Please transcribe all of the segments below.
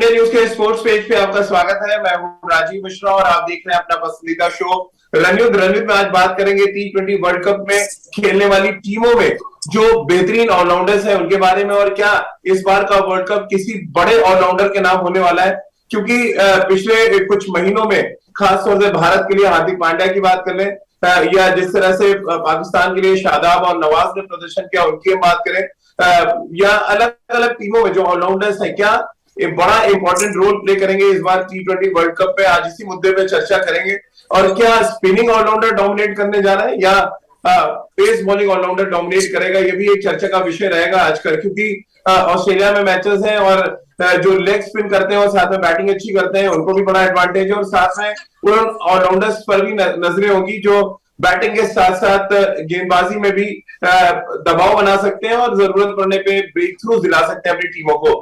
India news के sports page पे आपका स्वागत है। मैं हूं राजीव मिश्रा और आप देख रहे हैं अपना पसंदीदा शो रणयुद्ध। रणयुद्ध में आज बात करेंगे T20 वर्ल्ड कप में खेलने वाली टीमों में जो बेहतरीन ऑलराउंडर्स हैं उनके बारे में, और क्या इस बार का वर्ल्ड कप किसी बड़े ऑलराउंडर के नाम होने वाला है। क्योंकि पिछले कुछ महीनों में खासतौर से भारत के लिए हार्दिक पांड्या की बात कर लें, या जिस तरह से पाकिस्तान के लिए शादाब और नवाज ने प्रदर्शन किया उनकी हम बात करें, या अलग अलग टीमों में जो ऑलराउंडर्स हैं क्या एक बड़ा इंपॉर्टेंट रोल प्ले करेंगे इस बार T20 वर्ल्ड कप पे। आज इसी मुद्दे पे चर्चा करेंगे। और क्या स्पिनिंग ऑलराउंडर डोमिनेट करने जा रहा है या पेस बॉलिंग ऑलराउंडर डोमिनेट करेगा, ये भी एक चर्चा का विषय रहेगा आजकल। क्योंकि ऑस्ट्रेलिया में मैचेस हैं और जो लेग स्पिन करते हैं और साथ में बैटिंग अच्छी करते हैं उनको भी बड़ा एडवांटेज है, और साथ में उन ऑलराउंडर्स पर भी नजरें होंगी जो बैटिंग के साथ साथ गेंदबाजी में भी दबाव बना सकते हैं और जरूरत पड़ने पे ब्रेक थ्रू दिला सकते हैं अपनी टीमों को।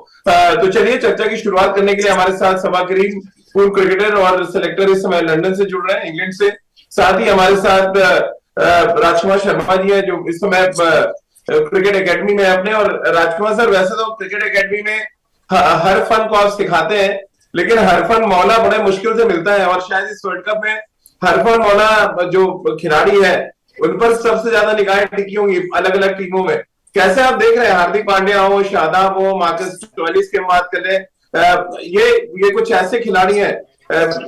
तो चलिए चर्चा की शुरुआत करने के लिए हमारे साथ सभा करीम पूर्व क्रिकेटर और सिलेक्टर इस समय लंदन से जुड़ रहे हैं, इंग्लैंड से। साथ ही हमारे साथ राजकुमार शर्मा जी है जो इस समय क्रिकेट एकेडमी में अपने। और राजकुमार सर, वैसे तो क्रिकेट एकेडमी में हर फन को आप सिखाते हैं, लेकिन हर फन मौला बड़े मुश्किल से मिलता है, और शायद इस वर्ल्ड कप में हरफन मौला जो खिलाड़ी है उन पर सबसे ज्यादा निगाहें टिकी होंगी अलग अलग टीमों में। कैसे आप देख रहे हैं? हार्दिक पांड्या हो, शादाब हो, मार्कस स्टोइनिस की बात करें, ये कुछ ऐसे खिलाड़ी हैं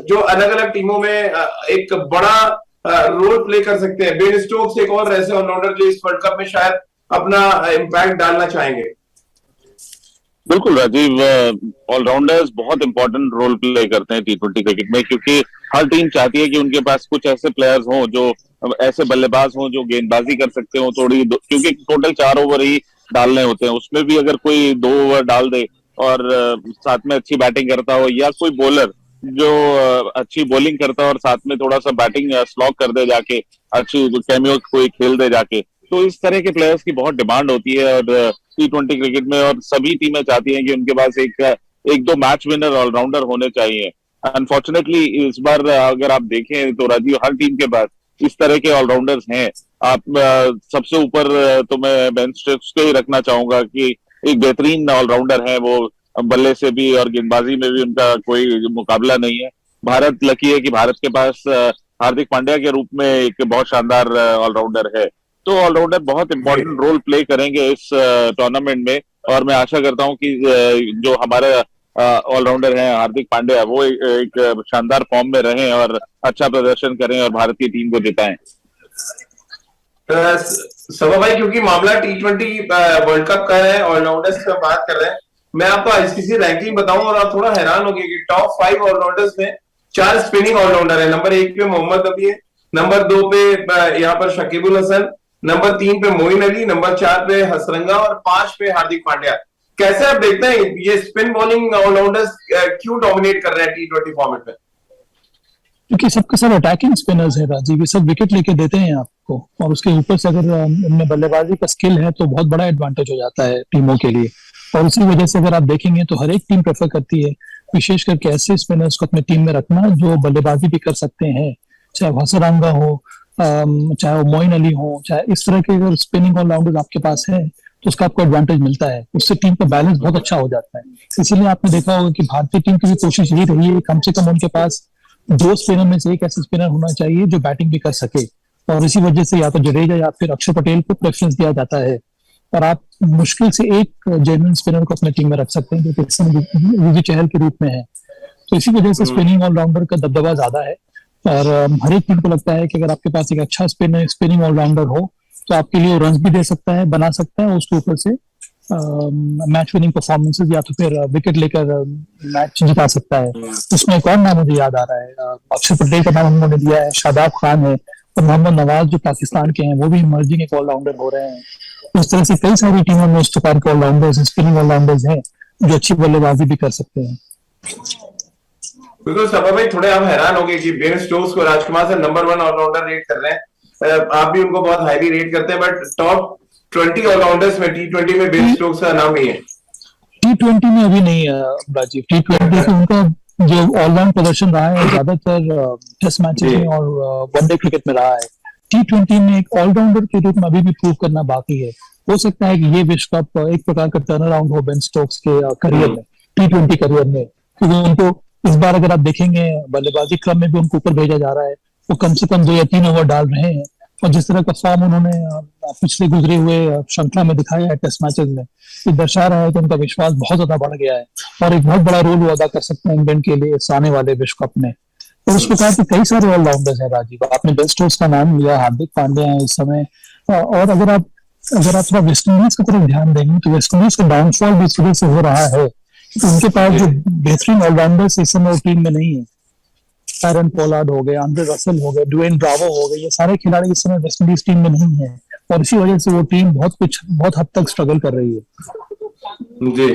जो अलग अलग टीमों में एक बड़ा रोल प्ले कर सकते हैं। बेन स्टोक्स एक और ऐसे ऑलराउंडर जो इस वर्ल्ड कप में शायद अपना इम्पैक्ट डालना चाहेंगे। बिल्कुल राजीव, ऑलराउंडर्स बहुत इंपॉर्टेंट रोल प्ले करते हैं T20 क्रिकेट में, क्योंकि हर टीम चाहती है कि उनके पास कुछ ऐसे प्लेयर्स हों जो ऐसे बल्लेबाज हों जो गेंदबाजी कर सकते हो थोड़ी, क्योंकि टोटल 4 ओवर ही डालने होते हैं, उसमें भी अगर कोई 2 ओवर डाल दे और साथ में अच्छी बैटिंग करता हो, या कोई बॉलर जो अच्छी बॉलिंग करता हो और साथ में थोड़ा सा बैटिंग स्लॉग कर दे जाके, अच्छी कैमियो कोई खेल दे जाके, तो इस तरह के प्लेयर्स की बहुत डिमांड होती है और T20 क्रिकेट में। और सभी टीमें चाहती हैं कि उनके पास एक दो मैच विनर ऑलराउंडर होने चाहिए। अनफॉर्चुनेटली इस बार अगर आप देखें तो राजीव, हर टीम के पास इस तरह के ऑलराउंडर्स हैं। आप सबसे ऊपर तो मैं बेन स्टोक्स को ही रखना चाहूंगा कि एक बेहतरीन ऑलराउंडर है, वो बल्ले से भी और गेंदबाजी में भी उनका कोई मुकाबला नहीं है। भारत लकी है कि भारत के पास हार्दिक पांड्या के रूप में एक बहुत शानदार ऑलराउंडर है। तो ऑलराउंडर बहुत इंपॉर्टेंट रोल प्ले करेंगे इस टूर्नामेंट में, और मैं आशा करता हूं कि जो हमारे ऑलराउंडर हैं हार्दिक पांड्या, वो एक शानदार फॉर्म में रहें और अच्छा प्रदर्शन करें और भारतीय टीम को जिताएं। सभा भाई, क्योंकि मामला T20 वर्ल्ड कप का है, ऑलराउंडर्स की बात कर रहे हैं, मैं आपको आईसीसी रैंकिंग बताऊं और आप थोड़ा हैरान होंगे कि टॉप 5 ऑलराउंडर्स में 4 स्पिनिंग ऑलराउंडर है। नंबर 1 पे मोहम्मद नबी है, नंबर 2 पे यहाँ पर शकीबुल हसन, नंबर 3 पे मोइन अली, नंबर 4 पे हसरंगा और 5 पे हार्दिक पांड्या। कैसे आप देखते हैं ये स्पिन बॉलिंग ऑलराउंडर्स क्यों डोमिनेट कर रहे हैं T20 फॉर्मेट में? क्योंकि सबके सब अटैकिंग स्पिनर्स हैं राजीव, ये सब विकेट लेके देते हैं आपको, और उसके ऊपर से अगर उनमें बल्लेबाजी का स्किल है तो बहुत बड़ा एडवांटेज हो जाता है टीमों के लिए। और उसी वजह से अगर आप देखेंगे तो हर एक टीम प्रेफर करती है विशेष करके ऐसे स्पिनर्स को अपने टीम में रखना जो बल्लेबाजी भी कर सकते हैं, चाहे हसरंगा हो, चाहे वो मोइन अली हो, चाहे इस तरह के अगर स्पिनिंग ऑलराउंडर आपके पास है तो उसका आपको एडवांटेज मिलता है, उससे टीम का बैलेंस बहुत अच्छा हो जाता है। इसीलिए आपने देखा होगा कि भारतीय टीम की भी कोशिश यही रही है कम से कम उनके पास 2 स्पिनर में से एक ऐसे स्पिनर होना चाहिए जो बैटिंग भी कर सके, और इसी वजह से या तो जडेजा या फिर अक्षर पटेल को प्रेफरेंस दिया जाता है। और आप मुश्किल से एक जेन्युइन स्पिनर को अपने टीम में रख सकते हैं जो कि चहल के रूप में है। तो इसी वजह से स्पिनिंग ऑलराउंडर का दबदबा ज्यादा है, और हर एक टीम को लगता है कि अगर आपके पास एक अच्छा स्पिनिंग ऑलराउंडर हो तो आपके लिए रन भी दे सकता है, बना सकता है, उसके ऊपर से मैच विनिंग परफॉर्मेंसेस या तो फिर विकेट लेकर मैच जिता सकता है। उसमें एक और नाम मुझे याद आ रहा है, अक्षर पटेल का नाम उन्होंने दिया है, शादाब खान है, और मोहम्मद नवाज जो पाकिस्तान के हैं वो भी इमर्जिंग एक ऑलराउंडर हो रहे हैं। उस तरह से कई सारी टीमों में इस प्रकार के ऑलराउंडर्स, स्पिनिंग ऑलराउंडर्स हैं जो अच्छी बल्लेबाजी भी कर सकते हैं। बिल्कुल सभा भाई, थोड़े आप हैरान हो गए कि बेन स्टोक्स को राजकुमार से नंबर 1 ऑलराउंडर रेट कर रहे हैं। आप भी उनको बहुत हाईली रेट करते हैं, बट टॉप 20 ऑलराउंडर्स में T20 में बेन स्टोक्स का नाम नहीं है। T20 में अभी नहीं है राजीव। T20 में उनका जो ऑलराउंड प्रदर्शन रहा है ज्यादातर टेस्ट मैचेस में और वनडे क्रिकेट में रहा है। T20 में एक ऑलराउंडर के रूप में अभी भी प्रूव करना बाकी है। हो सकता है कि ये विश्व कप एक प्रकार का टर्न अराउंड हो बेन स्टोक्स के करियर में, T20 करियर में, क्योंकि उनको इस बार अगर आप देखेंगे बल्लेबाजी क्रम में भी उनको ऊपर भेजा जा रहा है। वो कम से कम 2 या 3 ओवर डाल रहे हैं, और जिस तरह का फॉर्म उन्होंने पिछले गुजरे हुए श्रृंखला में दिखाया है टेस्ट मैचेस में, ये दर्शा रहा है कि उनका विश्वास बहुत ज्यादा बढ़ गया है और एक बहुत बड़ा रोल वो अदा कर सकते हैं इंग्लैंड के लिए इस आने वाले विश्व कप में। और उस प्रकार के कई सारे ऑलराउंडर्स हैं राजीव। आपने बेन स्टोक्स का नाम लिया, हार्दिक पांड्या है इस समय। और अगर आप थोड़ा वेस्ट इंडीज की तरफ ध्यान देंगे तो वेस्ट इंडीज का डाउनफॉल भी इस वजह से हो रहा है कि उनके पास जो बेहतरीन ऑलराउंडर्स इस समय टीम में नहीं है। एरन पोलार्ड हो गए, आंद्रे रसल हो गए, ड्वेन ब्रावो हो गए, ये सारे खिलाड़ी इस समय वेस्ट इंडीज टीम में नहीं है, और इसी वजह से वो टीम बहुत हद तक स्ट्रगल कर रही है। जी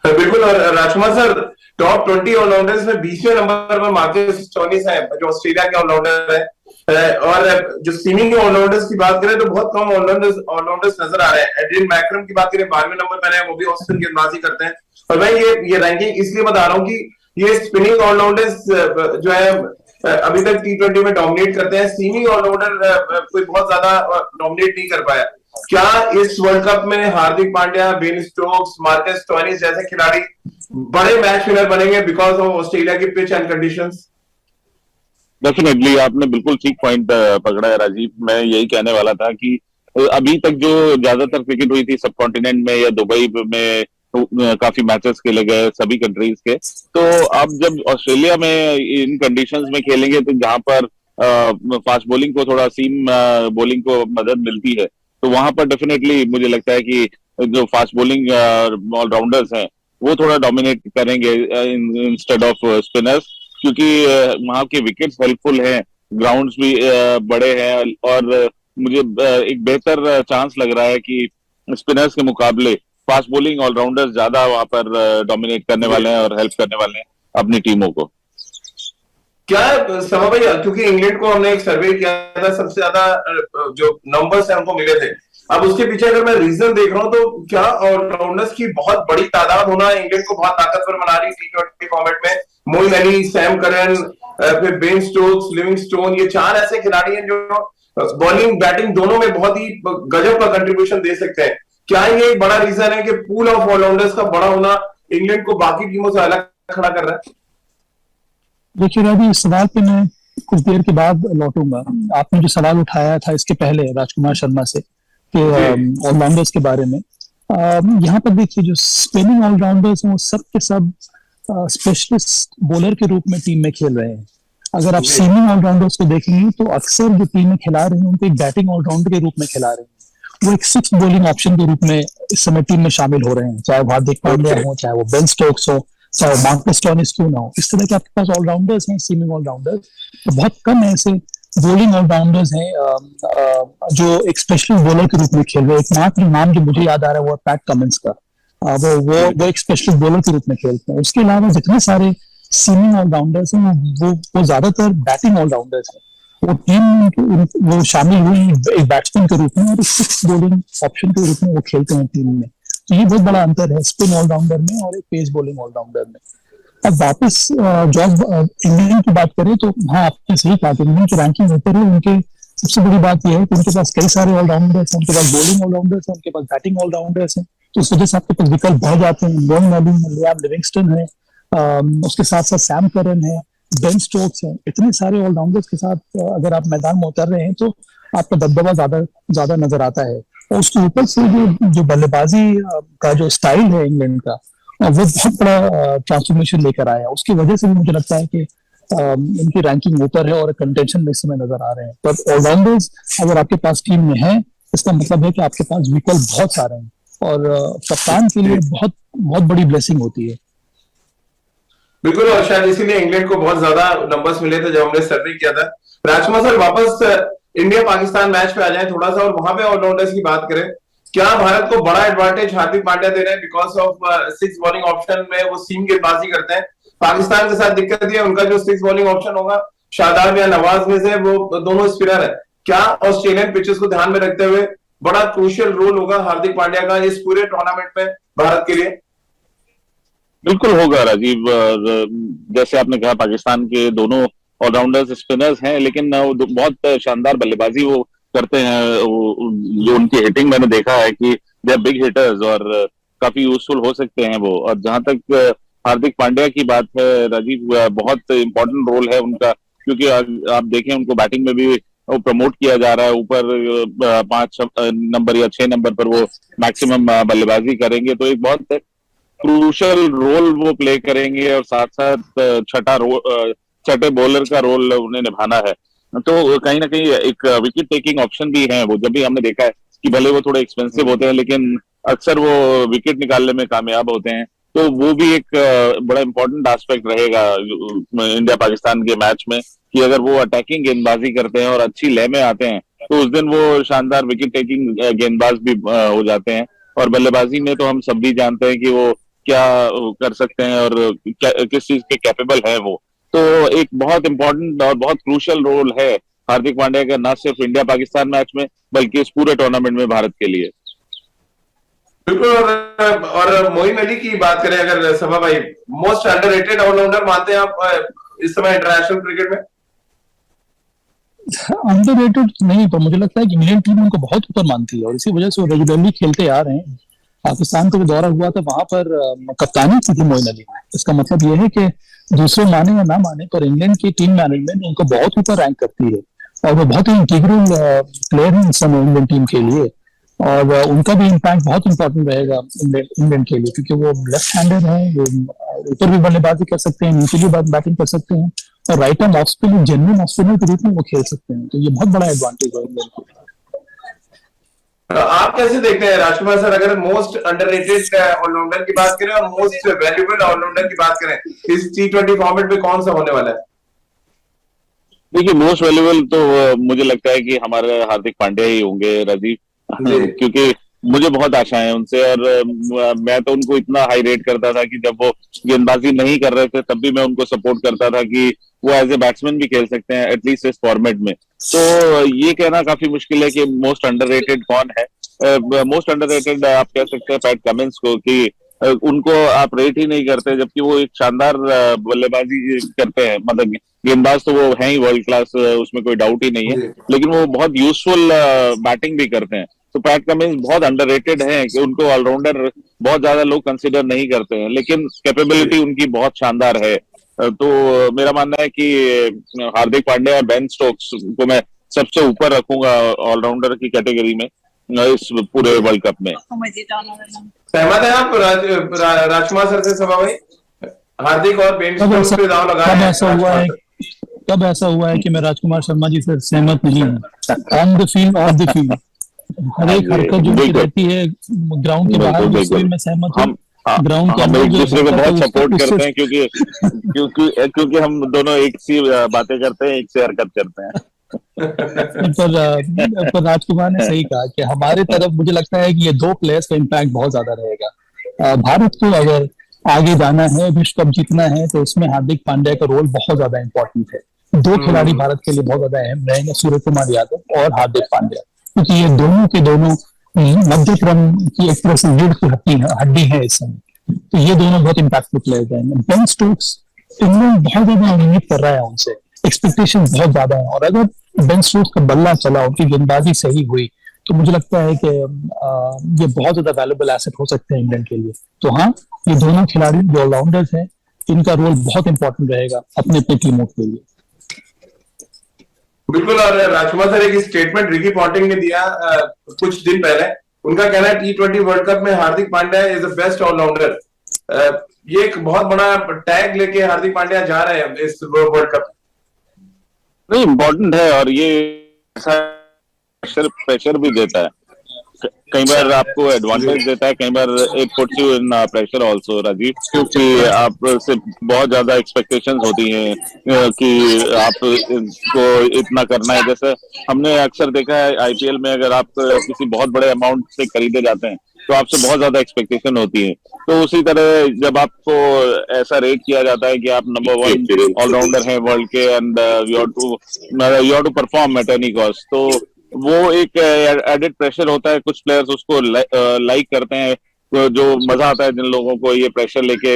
बिल्कुल। और राजकुमार सर, टॉप 20 ऑलराउंडर्स में 20वें नंबर पर मार्कस स्टोइनिस है जो ऑस्ट्रेलिया के ऑलराउंडर है। और जो सीमिंग ऑलराउंडर्स की बात करें तो बहुत कम ऑलराउंडर्स नजर आ रहे हैं। एड्रियन मैकरम की बात करें 12वें नंबर पर है, वो भी ऑस्ट्रेलियन गेंदबाजी करते हैं। और मैं ये रैंकिंग इसलिए बता रहा हूँ कि ये स्पिनिंग ऑलराउंडर्स जो है अभी तक T20 में डोमिनेट करते हैं। सीमिंग ऑलराउंडर कोई बहुत ज्यादा डोमिनेट नहीं कर पाया। क्या इस वर्ल्ड कप में Hardik Pandya, Ben Stokes, Marcus Stoinis जैसे खिलाड़ी बड़े मैच विनर बनेंगे बिकॉज ऑफ ऑस्ट्रेलिया की पिच एंड कंडीशंस? डेफिनेटली आपने बिल्कुल ठीक पॉइंट पकड़ा है राजीव। मैं यही कहने वाला था कि अभी तक जो ज्यादातर क्रिकेट हुई थी सब कॉन्टिनेंट में या दुबई में, काफी मैचेस खेले गए सभी कंट्रीज के। तो अब जब ऑस्ट्रेलिया में इन कंडीशंस में खेलेंगे तो जहां पर फास्ट बॉलिंग को थोड़ा सीम बॉलिंग को मदद मिलती है, तो वहां पर डेफिनेटली मुझे लगता है कि जो फास्ट बॉलिंग ऑलराउंडर्स हैं वो थोड़ा डोमिनेट करेंगे इंस्टेड ऑफ स्पिनर्स, क्योंकि वहां के विकेट्स हेल्पफुल हैं, ग्राउंड्स भी बड़े हैं, और मुझे एक बेहतर चांस लग रहा है कि स्पिनर्स के मुकाबले फास्ट बॉलिंग ऑलराउंडर्स ज्यादा वहां पर डोमिनेट करने वाले हैं और हेल्प करने वाले हैं अपनी टीमों को। क्या समा भाई, क्योंकि इंग्लैंड को हमने एक सर्वे किया था, सबसे ज्यादा जो नंबर्स हैं उनको मिले थे। अब उसके पीछे अगर मैं रीजन देख रहा हूं तो क्या ऑलराउंडर्स की बहुत बड़ी तादाद होना इंग्लैंड को बहुत ताकतवर बना रही T20 फॉर्मेट में। मोइन अली, सैम करन, फिर बेन स्टोक्स, लिविंगस्टोन, ये 4 ऐसे खिलाड़ी हैं जो बॉलिंग बैटिंग दोनों में बहुत ही गजब का कंट्रीब्यूशन दे सकते हैं। क्या ये एक बड़ा रीजन है कि पूल ऑफ ऑलराउंडर्स का बड़ा होना इंग्लैंड को बाकी टीमों से अलग खड़ा कर रहा है? देखिए राजी, इस सवाल पे मैं कुछ देर के बाद लौटूंगा। आपने जो सवाल उठाया था इसके पहले राजकुमार शर्मा से कि ऑलराउंडर्स के बारे में, यहाँ पर देखिए जो स्पिनिंग ऑलराउंडर्स हैं वो सब के सब स्पेशलिस्ट बॉलर के रूप में टीम में खेल रहे हैं। अगर आप सीमिंग ऑलराउंडर्स को देखेंगे तो अक्सर जो टीम में खिला रहे हैं उनको एक बैटिंग ऑलराउंडर के रूप में खिला रहे हैं। वो एक 6th बॉलिंग ऑप्शन के रूप में इस समय टीम में शामिल हो रहे हैं, चाहे वो हार्दिक पांड्या हो, चाहे वो बेन स्टोक्स हो, चाहे वो मार्कस स्टोइनिस क्यों ना हो। इस तरह के आपके पास ऑलराउंडर्स हैं, सीमिंग ऑलराउंडर्स। तो बहुत कम ऐसे बॉलिंग ऑलराउंडर्स हैं जो एक स्पेशलिस्ट बॉलर के रूप में खेल रहे हैं। एकमात्र नाम जो मुझे याद आ रहा है वो पैट कमिंस का, वो एक स्पेशलिस्ट बॉलर के रूप में खेलते हैं। उसके अलावा जितने सारे सीमिंग ऑलराउंडर्स हैं वो ज्यादातर बैटिंग ऑलराउंडर्स हैं। वो टीम वो शामिल हुई एक बैट्समैन के रूप में और एक 6th बॉलिंग ऑप्शन के रूप में वो खेलते हैं टीम में। तो ये बहुत बड़ा अंतर है स्पिन ऑलराउंडर में और एक पेस बॉलिंग ऑलराउंडर में। अब वापस जब इंग्लैंड की बात करें तो हाँ, आपने सही कहा कि इंग्लैंड की रैंकिंग ऊपर है। उनके सबसे बड़ी बात यह है कि उनके पास कई सारे ऑलराउंडर्स हैं, उनके पास बॉलिंग ऑलराउंडर्स हैं, उनके पास बैटिंग ऑलराउंडर्स हैं। तो उस वजह से आपके पास विकल्प बढ़ जाते हैं। मोइन अली, लियाम लिविंगस्टन है, उसके साथ साथ सैम करन है, बेन स्टोक्स है। इतने सारे ऑलराउंडर्स के साथ अगर आप मैदान में उतर रहे हैं तो आपका दबदबा ज्यादा नजर आता है। और उसके ऊपर से जो बल्लेबाजी का जो स्टाइल है इंग्लैंड का, वो बहुत बड़ा ट्रांसफॉर्मेशन लेकर आया। उसकी वजह से भी मुझे लगता है कि इनकी रैंकिंग ऊपर है और कंटेंशन में इस समय नजर आ रहे हैं। पर ऑलराउंडर्स अगर आपके पास टीम में है, इसका मतलब है कि आपके पास विकल्प बहुत सारे हैं और कप्तान के लिए बहुत बहुत बड़ी ब्लेसिंग होती है। बिल्कुल, और शायद इसीलिए इंग्लैंड को बहुत ज्यादा नंबर्स मिले थे जब हमने सर्वे किया था। राजकुमार सर, वापस इंडिया पाकिस्तान मैच पे आ जाए थोड़ा सा और वहां पे ऑलराउंडर्स की बात करें। क्या भारत को बड़ा एडवांटेज हार्दिक पांड्या दे रहे हैं बिकॉज ऑफ 6 बॉलिंग ऑप्शन में वो सीम गेंदबाजी करते हैं? पाकिस्तान के साथ दिक्कत ये है, उनका जो 6 बॉलिंग ऑप्शन होगा शादाब या नवाज में से वो दोनों स्पिनर है। क्या ऑस्ट्रेलियन पिचेस को ध्यान में रखते हुए बड़ा क्रूशियल रोल होगा हार्दिक पांड्या का इस पूरे टूर्नामेंट में भारत के लिए? बिल्कुल होगा राजीव। जैसे आपने कहा पाकिस्तान के दोनों ऑलराउंडर्स स्पिनर्स हैं, लेकिन वो बहुत शानदार बल्लेबाजी वो करते हैं। जो उनकी हिटिंग मैंने देखा है कि दे आर बिग हिटर्स और काफी यूजफुल हो सकते हैं वो। और जहां तक हार्दिक पांड्या की बात है राजीव, बहुत इंपॉर्टेंट रोल है उनका, क्योंकि आप देखें उनको बैटिंग में भी वो प्रमोट किया जा रहा है, ऊपर 5 नंबर या 6 नंबर पर वो मैक्सिमम बल्लेबाजी करेंगे, तो एक बहुत क्रूशल रोल वो प्ले करेंगे, और साथ साथ छठे बॉलर का रोल उन्हें निभाना है। तो कहीं ना कहीं एक विकेट टेकिंग ऑप्शन भी है वो, जब भी हमने देखा है कि भले वो थोड़े एक्सपेंसिव होते हैं लेकिन अक्सर वो विकेट निकालने में कामयाब होते हैं। तो वो भी एक बड़ा इंपॉर्टेंट एस्पेक्ट रहेगा इंडिया पाकिस्तान के मैच में, कि अगर वो अटैकिंग गेंदबाजी करते हैं और अच्छी लय में आते हैं तो उस दिन वो शानदार विकेट टेकिंग गेंदबाज भी हो जाते हैं। और बल्लेबाजी में तो हम सब भी जानते हैं कि वो क्या कर सकते हैं और किस चीज के कैपेबल है वो। तो एक बहुत इंपॉर्टेंट और बहुत क्रूशल रोल है हार्दिक पांड्या का, न सिर्फ इंडिया पाकिस्तान मैच में बल्कि इस पूरे टूर्नामेंट में भारत के लिए। बिल्कुल। और मोइन अली की बात करें अगर सभा भाई, मोस्ट अंडररेटेड ऑलराउंडर मानते हैं आप इस समय इंटरनेशनल क्रिकेट में? अंडररेटेड नहीं, पर मुझे लगता है कि इंडियन टीम उनको बहुत ऊपर मानती है और इसी वजह से वो रेगुलरली खेलते आ रहे हैं। पाकिस्तान का जो दौरा हुआ था वहां पर कप्तानी की थी मोइन अली ने। इसका मतलब यह है कि दूसरे माने या ना माने पर इंग्लैंड की टीम मैनेजमेंट उनको बहुत ऊपर रैंक करती है और वो बहुत ही इंटीग्रल प्लेयर है इस समय इंडियन टीम के लिए। और उनका भी इम्पैक्ट बहुत इंपॉर्टेंट रहेगा इंग्लैंड के लिए, क्योंकि वो लेफ्ट हैंडर है, वो ऊपर भी बल्लेबाजी कर सकते हैं, नीचे भी बैटिंग कर सकते हैं और right hand off spinner, genuine off spinner के रूप में वो खेल सकते हैं। तो ये बहुत बड़ा एडवांटेज है इंग्लैंड को। आप कैसे देखते हैं राजकुमार सर, अगर मोस्ट अंडररेटेड ऑलराउंडर की बात करें और मोस्ट वैल्यूएबल ऑलराउंडर की बात करें, इस T20 फॉर्मेट में कौन सा होने वाला है? देखिए, मोस्ट वैल्यूएबल तो मुझे लगता है कि हमारे हार्दिक पांड्या ही होंगे राजीव, क्योंकि मुझे बहुत आशाएं हैं उनसे। और मैं तो उनको इतना हाई रेट करता था कि जब वो गेंदबाजी नहीं कर रहे थे तब भी मैं उनको सपोर्ट करता था कि वो एज ए बैट्समैन भी खेल सकते हैं एटलीस्ट इस फॉर्मेट में। तो ये कहना काफी मुश्किल है कि मोस्ट अंडररेटेड कौन है। मोस्ट अंडररेटेड आप कह सकते हैं पैट कमिंस को, कि उनको आप रेट ही नहीं करते, जबकि वो एक शानदार बल्लेबाजी करते हैं। मतलब गेंदबाज तो वो है ही वर्ल्ड क्लास, उसमें कोई डाउट ही नहीं है, लेकिन वो बहुत यूजफुल बैटिंग भी करते हैं। तो पैट कमिंस बहुत अंडररेटेड हैं कि उनको ऑलराउंडर बहुत ज्यादा लोग कंसिडर नहीं करते हैं, लेकिन कैपेबिलिटी उनकी बहुत शानदार है। तो मेरा मानना है कि हार्दिक पांड्या और बेन स्टोक्स को मैं सबसे ऊपर रखूंगा ऑलराउंडर की कैटेगरी में इस पूरे वर्ल्ड कप में। सहमत है आप राजकुमार सर से सभा भाई? हार्दिक और बेन स्टोक्स पे दांव लगाया है? कब ऐसा हुआ है कि मैं राजकुमार शर्मा जी से सहमत नहीं हूँ? On the field, off the field, हर एक हरकत जो उनकी रहती है ग्राउंड के बाहर, उससे मैं सहमत हूँ। ग्राउंड के हम अंदर एक दूसरे को बहुत सपोर्ट उससे करते हैं, क्योंकि हम दोनों एक सी बातें करते हैं, एक से हरकत करते हैं। पर राजकुमार ने सही कहा कि हमारे तरफ मुझे लगता है कि ये दो प्लेयर्स का इम्पैक्ट बहुत ज्यादा रहेगा। भारत को अगर आगे जाना है, विश्व कप जीतना है, तो उसमें हार्दिक पांड्या का रोल बहुत ज्यादा इंपॉर्टेंट है। दो खिलाड़ी भारत के लिए बहुत ज्यादा अहम रहेंगे, सूर्य कुमार यादव और हार्दिक पांड्या, क्योंकि ये दोनों के दोनों मध्य क्रम की एक तरह से लीड की हड्डी है इस समय। तो ये दोनों बहुत इम्पैक्टफुल प्लेयर हैं। बेन स्टोक्स, इंग्लैंड बहुत ज्यादा उम्मीद कर रहा है उनसे, एक्सपेक्टेशन बहुत ज्यादा है, और अगर बेन स्टोक्स का बल्ला चला, उनकी गेंदबाजी सही हुई, तो मुझे लगता है कि ये बहुत ज्यादा वैल्यूएबल एसेट हो सकते हैं इंग्लैंड के लिए। तो हाँ, ये दोनों खिलाड़ी जो ऑलराउंडर्स हैं, इनका रोल बहुत इंपॉर्टेंट रहेगा अपने अपने टीमों के लिए। बिल्कुल। और राजकुमार सर, एक स्टेटमेंट रिकी पॉन्टिंग ने दिया कुछ दिन पहले। उनका कहना है T20 वर्ल्ड कप में Hardik Pandya is the best allrounder. ये एक बहुत बड़ा टैग लेके हार्दिक पांड्या जा रहे हैं इस वर्ल्ड कप। नहीं, इम्पोर्टेंट है, और ये प्रेशर भी देता है। कई बार आपको एडवांटेज देता है, कई बार it puts you in pressure also Rajiv, क्योंकि आप से बहुत ज्यादा एक्सपेक्टेशंस होती हैं कि आपको इतना करना है। जैसे हमने अक्सर देखा है IPL में, अगर आप किसी बहुत बड़े अमाउंट से खरीदे जाते हैं तो आपसे बहुत ज्यादा एक्सपेक्टेशन होती है। तो उसी तरह जब आपको ऐसा रेट किया जाता है कि आप नंबर 1 ऑलराउंडर हैं वर्ल्ड के, and you have to perform at any cost, तो वो एक एडेड प्रेशर होता है। कुछ प्लेयर्स उसको लाइक करते हैं, तो जो मजा आता है जिन लोगों को ये प्रेशर लेके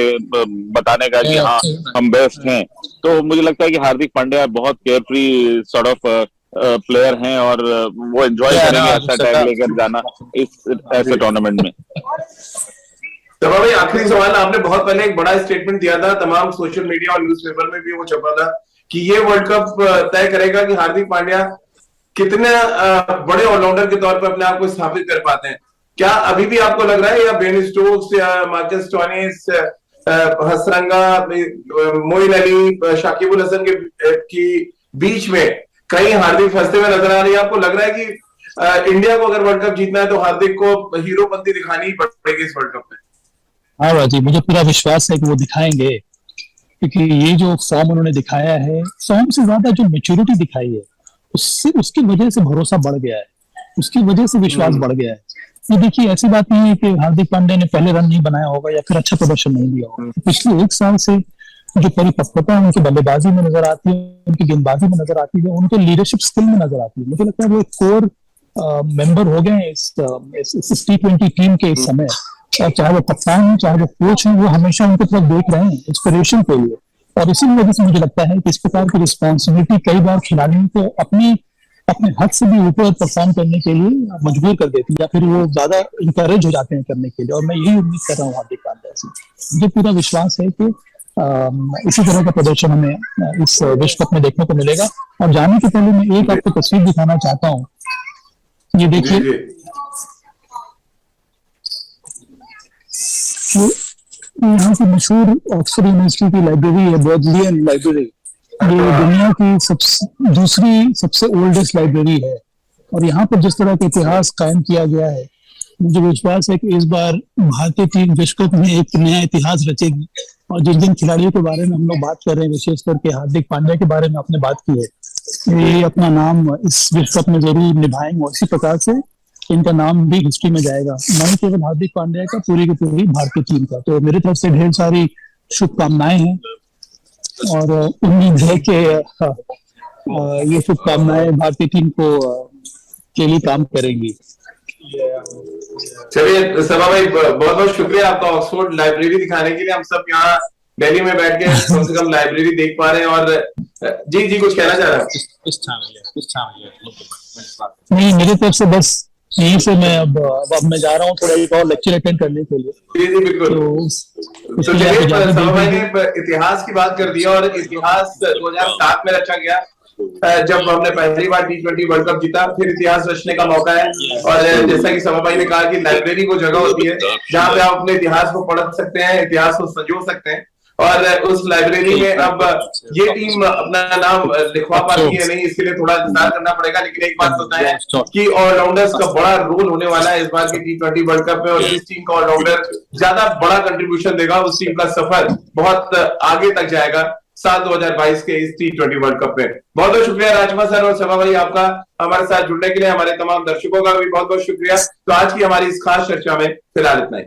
बताने का कि हाँ हम बेस्ट हैं। तो मुझे लगता है कि हार्दिक पांड्या बहुत केयरफ्री सॉर्ट ऑफ प्लेयर हैं, और वो एंजॉय करेंगे ऐसा टैग लेकर जाना इस ऐसे टूर्नामेंट में। सभा भाई, आखिरी सवाल, आपने बहुत पहले एक बड़ा स्टेटमेंट दिया था, तमाम सोशल मीडिया और न्यूज़पेपर में भी वो छपा था कि ये वर्ल्ड कप तय करेगा कि हार्दिक पांड्या कितने बड़े ऑलराउंडर के तौर पर अपने आप को स्थापित कर पाते हैं। क्या अभी भी आपको लग रहा है, या बेन स्टोक्स या मार्कस स्टोइनिस, हसरंगा, मोइन अली, शाकिब अल हसन की बीच में कहीं हार्दिक फंसते हुए नजर आ रही है? आपको लग रहा है कि इंडिया को अगर वर्ल्ड कप जीतना है तो हार्दिक को हीरोपंती दिखानी ही पड़ेगी इस वर्ल्ड कप में? हाँ राजीव, मुझे पूरा विश्वास है कि वो दिखाएंगे, क्योंकि ये जो फॉर्म उन्होंने दिखाया है, फॉर्म से ज्यादा जो मेच्योरिटी दिखाई है, उससे उसकी वजह से भरोसा बढ़ गया है, उसकी वजह से विश्वास बढ़ गया है। ये देखिए, ऐसी बात नहीं है कि हार्दिक पांड्या ने पहले रन नहीं बनाया होगा या फिर अच्छा प्रदर्शन नहीं दिया होगा। पिछले एक साल से जो परिपक्वता उनकी बल्लेबाजी में नजर आती है, उनकी गेंदबाजी में नजर आती है, उनके लीडरशिप स्किल में नजर आती है। मुझे लगता है वो एक कोर मेंबर हो गए हैं इस T20 टीम के इस समय। और चाहे वो कप्तान है, चाहे वो कोच है, वो हमेशा उनकी तरफ देख रहे हैं इंस्पिरेशन के लिए। और इसी वजह से मुझे लगता है कि इस प्रकार की रिस्पॉन्सिबिलिटी कई बार खिलाड़ियों को अपने हद से भी ऊपर परफॉर्म करने के लिए मजबूर कर देती है, या फिर वो ज्यादा इंकरेज हो जाते हैं करने के लिए। और मैं यही उम्मीद कर रहा हूँ हार्दिक पांड्या से। मुझे पूरा विश्वास है कि इसी तरह का प्रदर्शन हमें इस विश्व कप में देखने को मिलेगा। और जाने के पहले मैं एक आपको तस्वीर दिखाना चाहता हूँ। ये देखिए, यहाँ की मशहूर ऑक्सफोर्ड यूनिवर्सिटी की लाइब्रेरी है, बोधलियन लाइब्रेरी। ये दुनिया की दूसरी सबसे ओल्डेस्ट लाइब्रेरी है। और यहाँ पर जिस तरह का इतिहास कायम किया गया है, मुझे विश्वास है कि इस बार भारतीय टीम विश्व कप में एक नया इतिहास रचेगी। और जिन जिन खिलाड़ियों के बारे में हम लोग बात कर रहे हैं, विशेष करके हार्दिक पांड्या के बारे में आपने बात की है, ये अपना नाम इस विश्व कप में जरूर निभाएंगे। और इसी प्रकार से इनका नाम भी हिस्ट्री में जाएगा, न केवल हार्दिक पांड्या का, पूरी की पूरी भारतीय टीम का। तो मेरी तरफ से ढेर सारी शुभकामनाएं हैं और उम्मीद है कि ये शुभकामनाएं भारतीय टीम को के लिए काम करेंगी। चलिए सभा भाई, बहुत बहुत शुक्रिया आपका ऑक्सफोर्ड लाइब्रेरी दिखाने के लिए। हम सब यहाँ दिल्ली में बैठ के कम से कम लाइब्रेरी देख पा रहे हैं। और जी कुछ कहना चाह रहा है? नहीं, मेरी तरफ से बस यहीं से मैं अब मैं जा रहा हूँ थोड़ा एक और लेक्चर अटेंड करने के लिए। जी बिल्कुल। तो चलिए, सभा भाई ने इतिहास की बात कर दी और इतिहास 2007 में रचा गया, जब हमने पहली बार T20 वर्ल्ड कप जीता। फिर इतिहास रचने का मौका है। और जैसा कि सभा भाई ने कहा कि लाइब्रेरी वो जगह होती है जहाँ पे आप अपने इतिहास को पढ़ सकते हैं, इतिहास को संजो सकते हैं। और उस लाइब्रेरी में अब ये टीम अपना नाम लिखवा पाती है नहीं, इसके लिए थोड़ा इंतजार करना पड़ेगा। लेकिन एक बात होता है कि ऑलराउंडर्स का बड़ा रोल होने वाला है इस बार की T20 वर्ल्ड कप में। और जिस टीम का ऑलराउंडर ज्यादा बड़ा कंट्रीब्यूशन देगा, उस टीम का सफर बहुत आगे तक जाएगा साल 2022 के इस T20 वर्ल्ड कप में। बहुत बहुत शुक्रिया राजकुमार सर और सभा भाई आपका हमारे साथ जुड़ने के लिए। हमारे तमाम दर्शकों का भी बहुत बहुत शुक्रिया। तो आज की हमारी इस खास चर्चा में फिलहाल इतना ही।